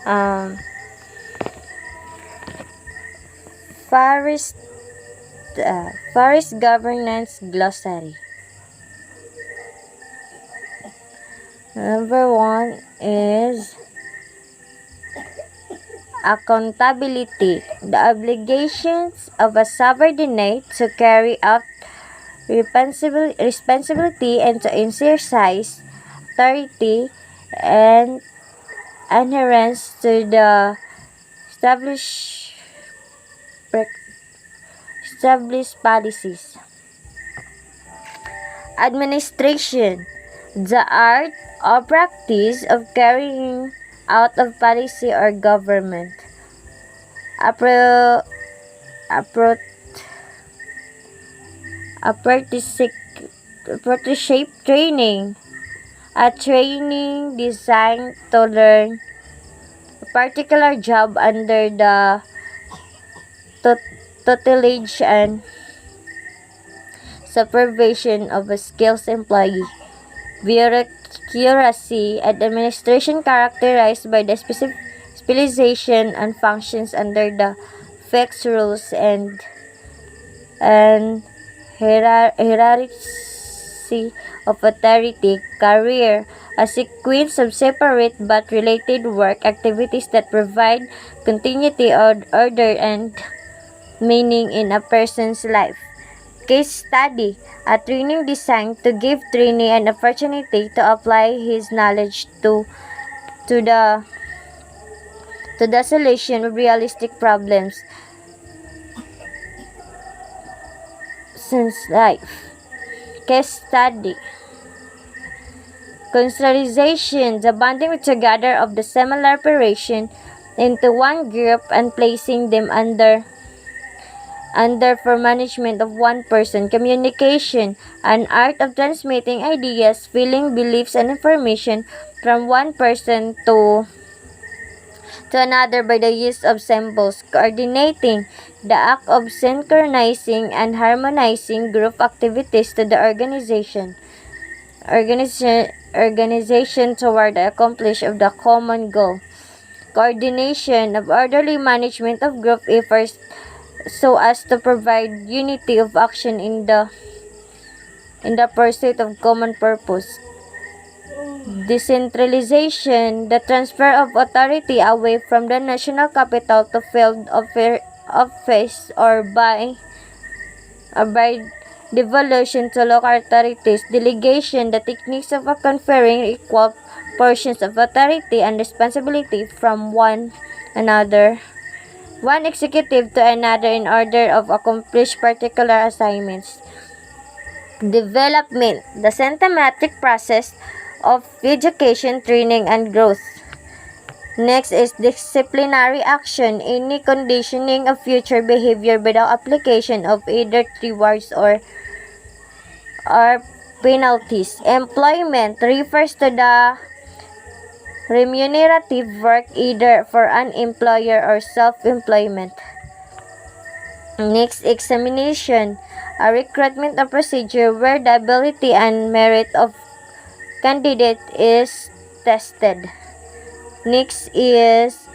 Um, Forest, Forest Governance Glossary. Number 1 is accountability. The obligations of a subordinate to carry out responsibility and to exercise authority and adherence to the established policies. Administration. The art or practice of carrying out of policy or government. Apprenticeship training. A training designed to learn a particular job under the tutelage and supervision of a skilled employee. Bureaucracy and administration characterized by the specialization and functions under the fixed rules and hierarchy of authority. Career, a sequence of separate but related work activities that provide continuity, order, and meaning in a person's life. Case study, a training designed to give trainee an opportunity to apply his knowledge to the solution of realistic problems since life. Case study, clusterization, the bonding together of the similar operation into one group and placing them under for management of one person. Communication, an art of transmitting ideas, feeling, beliefs, and information from one person to another by the use of symbols. Coordinating, the act of synchronizing and harmonizing group activities to the organization toward the accomplishment of the common goal. Coordination of orderly management of group efforts so as to provide unity of action in the pursuit of common purpose. Decentralization, the transfer of authority away from the national capital to field office or by devolution to local authorities. Delegation, the techniques of conferring equal portions of authority and responsibility from one executive to another in order of accomplish particular assignments. Development, the systematic process of education, training, and growth. Next is disciplinary action, any conditioning of future behavior by the application of either rewards or penalties. Employment refers to the remunerative work either for an employer or self-employment. Next, examination, a recruitment procedure where the ability and merit of candidate is tested. Next is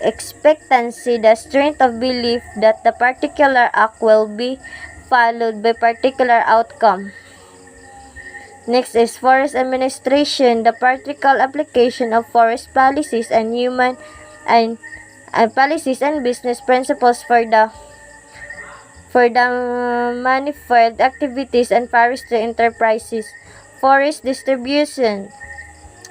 expectancy, the strength of belief that the particular act will be followed by particular outcome. Next is forest administration, the practical application of forest policies and human and policies and business principles for the manifold activities and forestry enterprises. Forest distribution,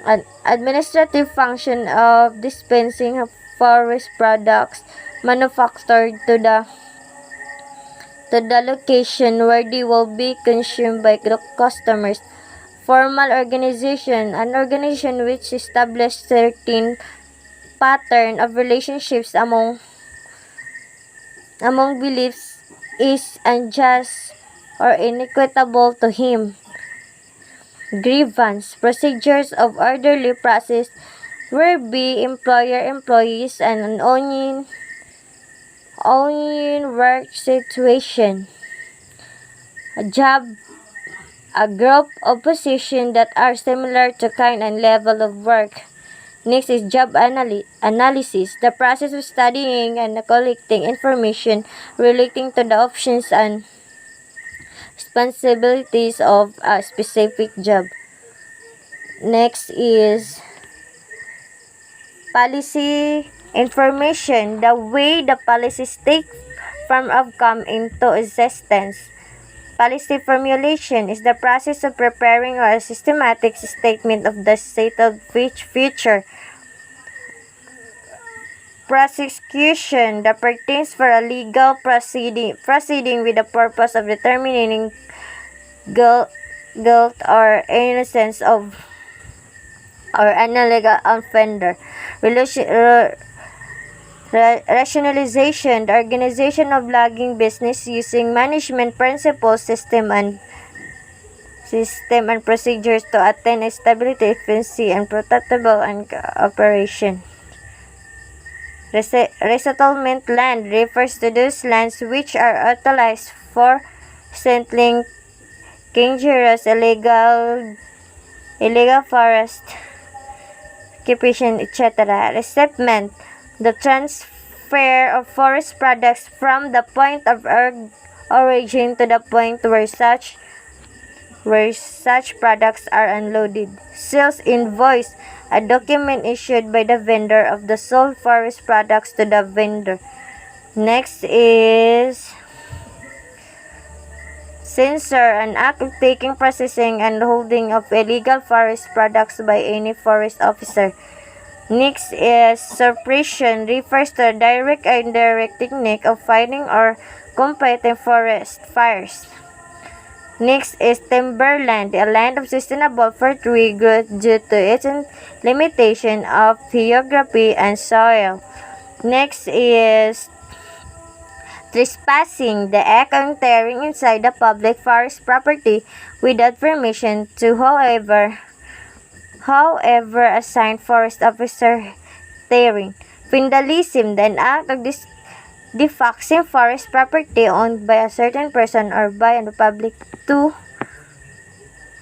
an administrative function of dispensing of forest products manufactured to the location where they will be consumed by the customers. Formal organization, an organization which establishes certain pattern of relationships among beliefs is unjust or inequitable to him. Grievance, procedures of orderly process whereby employer employees and an onion work situation. A job, a group of positions that are similar to kind and level of work. Next is job analysis, the process of studying and collecting information relating to the options and responsibilities of a specific job. Next is policy information, the way the policies take from outcome into existence. Policy formulation is the process of preparing a systematic statement of the state of future. Prosecution, that pertains for a legal proceeding with the purpose of determining guilt or innocence of or an illegal offender. Rationalization, the organization of logging business using management principles, system and procedures to attain stability, efficiency, and predictable operation. Resettlement land refers to those lands which are utilized for settling dangerous illegal forest occupation, etc. Resettlement, the transfer of forest products from the point of origin to the point where such products are unloaded. Sales invoice, a document issued by the vendor of the sold forest products to the vendor. Next is censor, an act of taking, processing, and holding of illegal forest products by any forest officer. Next is suppression, refers to a direct or indirect technique of fighting or combating forest fires. Next is timberland, a land of sustainable for tree growth due to its limitation of geography and soil. Next is trespassing, the act of tearing inside the public forest property without permission to however assigned forest officer tearing. Vandalism, the act of defacing forest property owned by a certain person or by the public to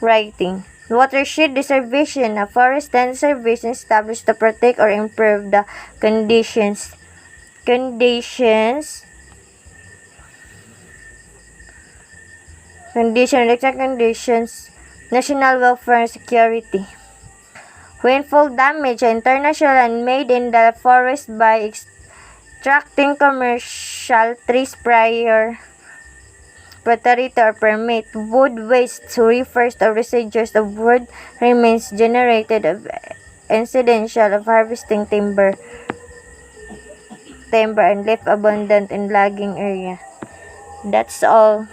writing. Watershed reservation, a forest land reservation established to protect or improve the conditions, national welfare and security. Rainfall damage, international made in the forest by extracting commercial trees prior to or permit. Wood waste refers to residues of wood remains generated of incidental of harvesting timber and left abundant in logging area. That's all.